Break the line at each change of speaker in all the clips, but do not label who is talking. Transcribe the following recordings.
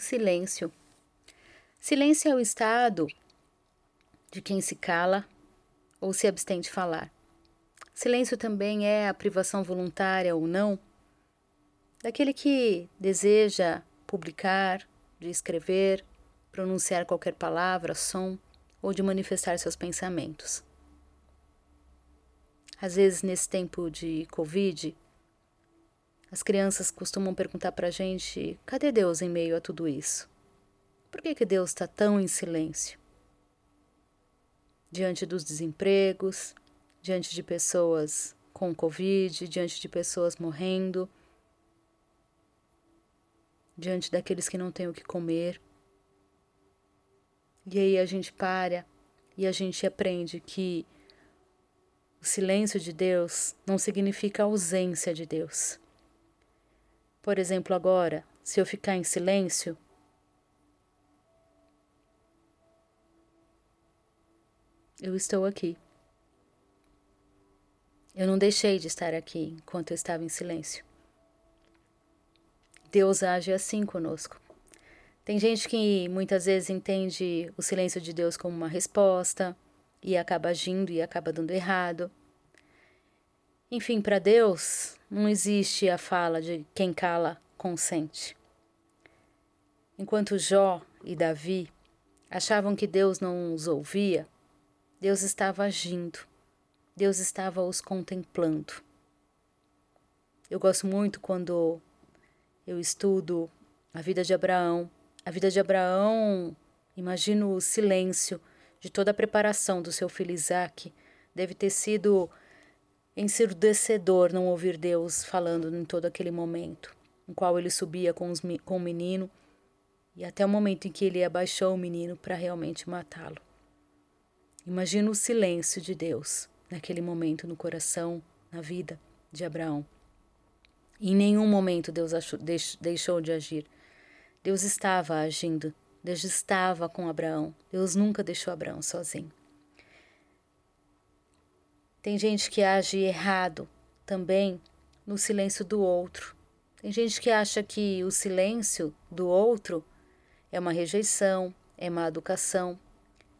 Silêncio. Silêncio é o estado de quem se cala ou se abstém de falar. Silêncio também é a privação voluntária ou não daquele que deseja publicar, de escrever, pronunciar qualquer palavra, som ou de manifestar seus pensamentos. Às vezes, nesse tempo de Covid, as crianças costumam perguntar pra gente: cadê Deus em meio a tudo isso? Por que Deus está tão em silêncio? Diante dos desempregos, diante de pessoas com Covid, diante de pessoas morrendo, diante daqueles que não têm o que comer. E aí a gente para e a gente aprende que o silêncio de Deus não significa a ausência de Deus. Por exemplo, agora, se eu ficar em silêncio, eu estou aqui. Eu não deixei de estar aqui enquanto eu estava em silêncio. Deus age assim conosco. Tem gente que muitas vezes entende o silêncio de Deus como uma resposta e acaba agindo e acaba dando errado. Enfim, para Deus não existe a fala de quem cala consente. Enquanto Jó e Davi achavam que Deus não os ouvia, Deus estava agindo. Deus estava os contemplando. Eu gosto muito quando eu estudo a vida de Abraão. A vida de Abraão, imagino o silêncio de toda a preparação do seu filho Isaque. Deve ter sido ensurdecedor não ouvir Deus falando em todo aquele momento, em qual ele subia com o menino e até o momento em que ele abaixou o menino para realmente matá-lo. Imagino o silêncio de Deus naquele momento no coração, na vida de Abraão. E em nenhum momento Deus deixou de agir. Deus estava agindo, Deus estava com Abraão. Deus nunca deixou Abraão sozinho. Tem gente que age errado também no silêncio do outro. Tem gente que acha que o silêncio do outro é uma rejeição, é má educação,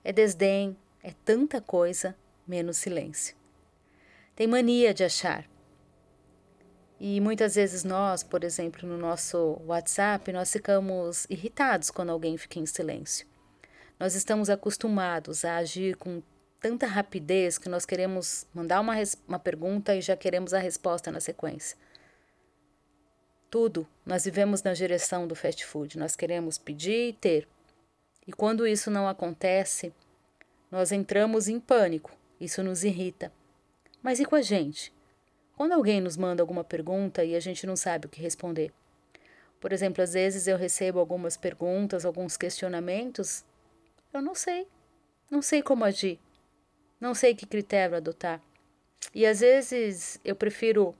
é desdém, é tanta coisa, menos silêncio. Tem mania de achar. E muitas vezes nós, por exemplo, no nosso WhatsApp, nós ficamos irritados quando alguém fica em silêncio. Nós estamos acostumados a agir com tanta rapidez que nós queremos mandar uma pergunta e já queremos a resposta na sequência. Tudo, nós vivemos na direção do fast food, nós queremos pedir e ter. E quando isso não acontece, nós entramos em pânico, isso nos irrita. Mas e com a gente? Quando alguém nos manda alguma pergunta e a gente não sabe o que responder. Por exemplo, às vezes eu recebo algumas perguntas, alguns questionamentos, eu não sei como agir, não sei que critério adotar. E às vezes eu prefiro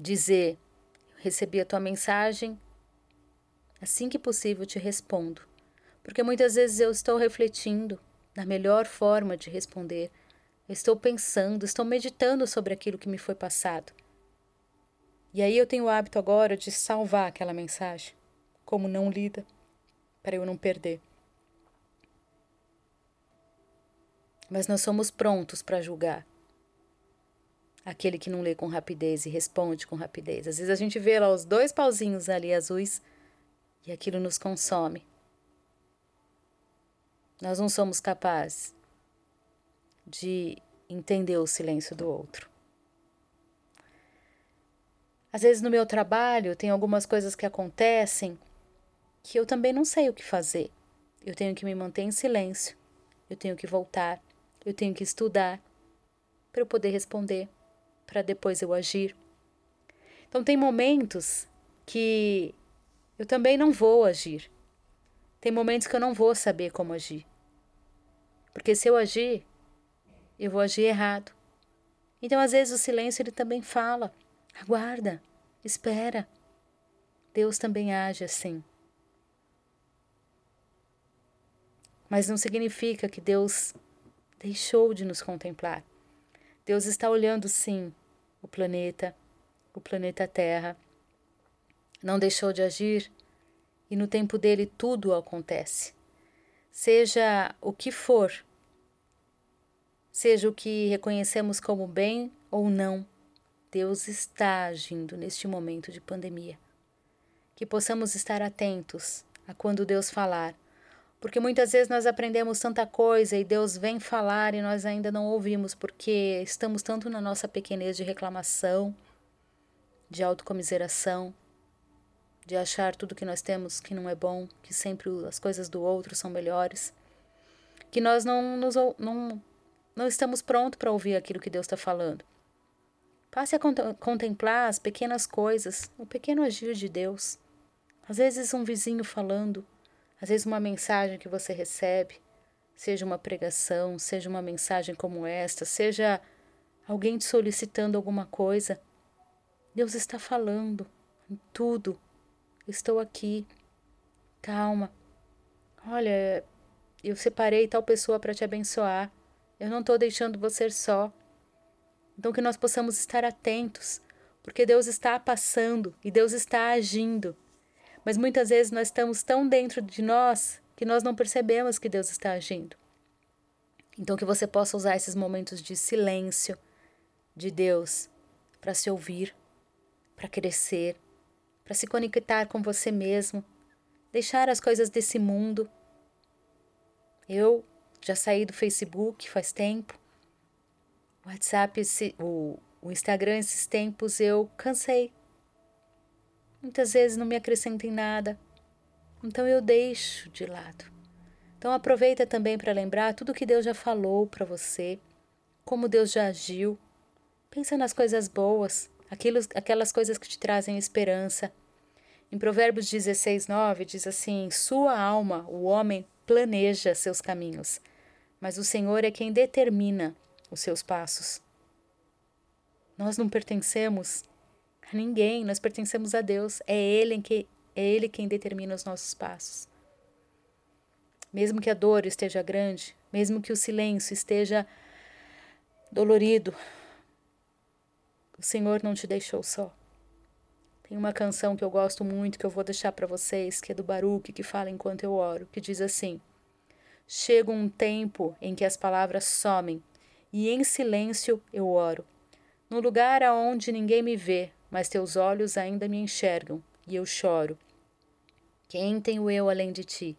dizer: recebi a tua mensagem, assim que possível te respondo. Porque muitas vezes eu estou refletindo na melhor forma de responder. Eu estou pensando, estou meditando sobre aquilo que me foi passado. E aí eu tenho o hábito agora de salvar aquela mensagem, como não lida, para eu não perder. Mas nós somos prontos para julgar aquele que não lê com rapidez e responde com rapidez. Às vezes a gente vê lá os 2 pauzinhos ali azuis e aquilo nos consome. Nós não somos capazes de entender o silêncio do outro. Às vezes no meu trabalho tem algumas coisas que acontecem que eu também não sei o que fazer. Eu tenho que me manter em silêncio, eu tenho que voltar, eu tenho que estudar para eu poder responder, para depois eu agir. Então tem momentos que eu também não vou agir. Tem momentos que eu não vou saber como agir. Porque se eu agir, eu vou agir errado. Então às vezes o silêncio ele também fala: aguarda, espera. Deus também age assim. Mas não significa que Deus deixou de nos contemplar. Deus está olhando sim o planeta Terra. Não deixou de agir e no tempo dele tudo acontece. Seja o que for, seja o que reconhecemos como bem ou não, Deus está agindo neste momento de pandemia. Que possamos estar atentos a quando Deus falar, porque muitas vezes nós aprendemos tanta coisa e Deus vem falar e nós ainda não ouvimos, porque estamos tanto na nossa pequenez de reclamação, de autocomiseração, de achar tudo que nós temos que não é bom, que sempre as coisas do outro são melhores, que nós não estamos prontos para ouvir aquilo que Deus está falando. Passe a contemplar as pequenas coisas, o pequeno agir de Deus. Às vezes um vizinho falando, às vezes uma mensagem que você recebe, seja uma pregação, seja uma mensagem como esta, seja alguém te solicitando alguma coisa. Deus está falando em tudo. Estou aqui. Calma. Olha, eu separei tal pessoa para te abençoar. Eu não estou deixando você só. Então que nós possamos estar atentos, porque Deus está passando e Deus está agindo. Mas muitas vezes nós estamos tão dentro de nós que nós não percebemos que Deus está agindo. Então que você possa usar esses momentos de silêncio de Deus para se ouvir, para crescer, para se conectar com você mesmo, deixar as coisas desse mundo. Eu já saí do Facebook faz tempo, o WhatsApp, o Instagram esses tempos eu cansei. Muitas vezes não me acrescenta em nada, então eu deixo de lado. Então aproveita também para lembrar tudo que Deus já falou para você, como Deus já agiu. Pensa nas coisas boas, aquelas coisas que te trazem esperança. Em Provérbios 16:9 diz assim: sua alma, o homem, planeja seus caminhos, mas o Senhor é quem determina os seus passos. Nós não pertencemos a ninguém, nós pertencemos a Deus. É Ele quem determina os nossos passos. Mesmo que a dor esteja grande, mesmo que o silêncio esteja dolorido, o Senhor não te deixou só. Tem uma canção que eu gosto muito, que eu vou deixar para vocês, que é do Baruque, que fala enquanto eu oro, que diz assim: chega um tempo em que as palavras somem, e em silêncio eu oro. No lugar aonde ninguém me vê, mas teus olhos ainda me enxergam, e eu choro. Quem tenho eu além de ti?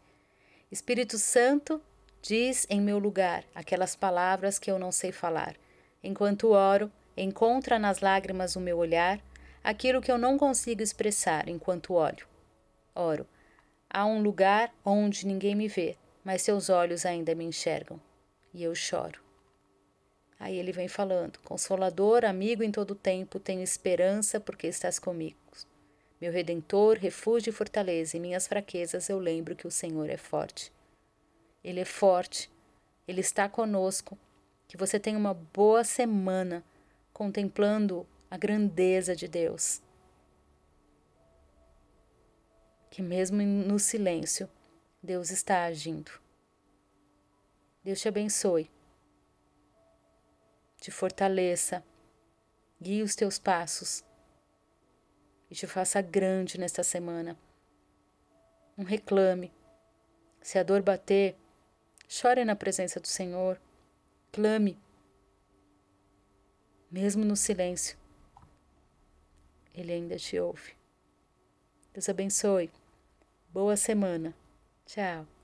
Espírito Santo, diz em meu lugar aquelas palavras que eu não sei falar. Enquanto oro, encontra nas lágrimas o meu olhar, aquilo que eu não consigo expressar enquanto oro. Há um lugar onde ninguém me vê, mas seus olhos ainda me enxergam, e eu choro. Aí ele vem falando: Consolador, amigo em todo tempo, tenho esperança porque estás comigo. Meu Redentor, refúgio e fortaleza, em minhas fraquezas eu lembro que o Senhor é forte. Ele é forte, Ele está conosco. Que você tenha uma boa semana contemplando a grandeza de Deus. Que mesmo no silêncio, Deus está agindo. Deus te abençoe, te fortaleça, guie os teus passos e te faça grande nesta semana. Não reclame. Se a dor bater, chore na presença do Senhor, clame, mesmo no silêncio. Ele ainda te ouve. Deus abençoe. Boa semana. Tchau.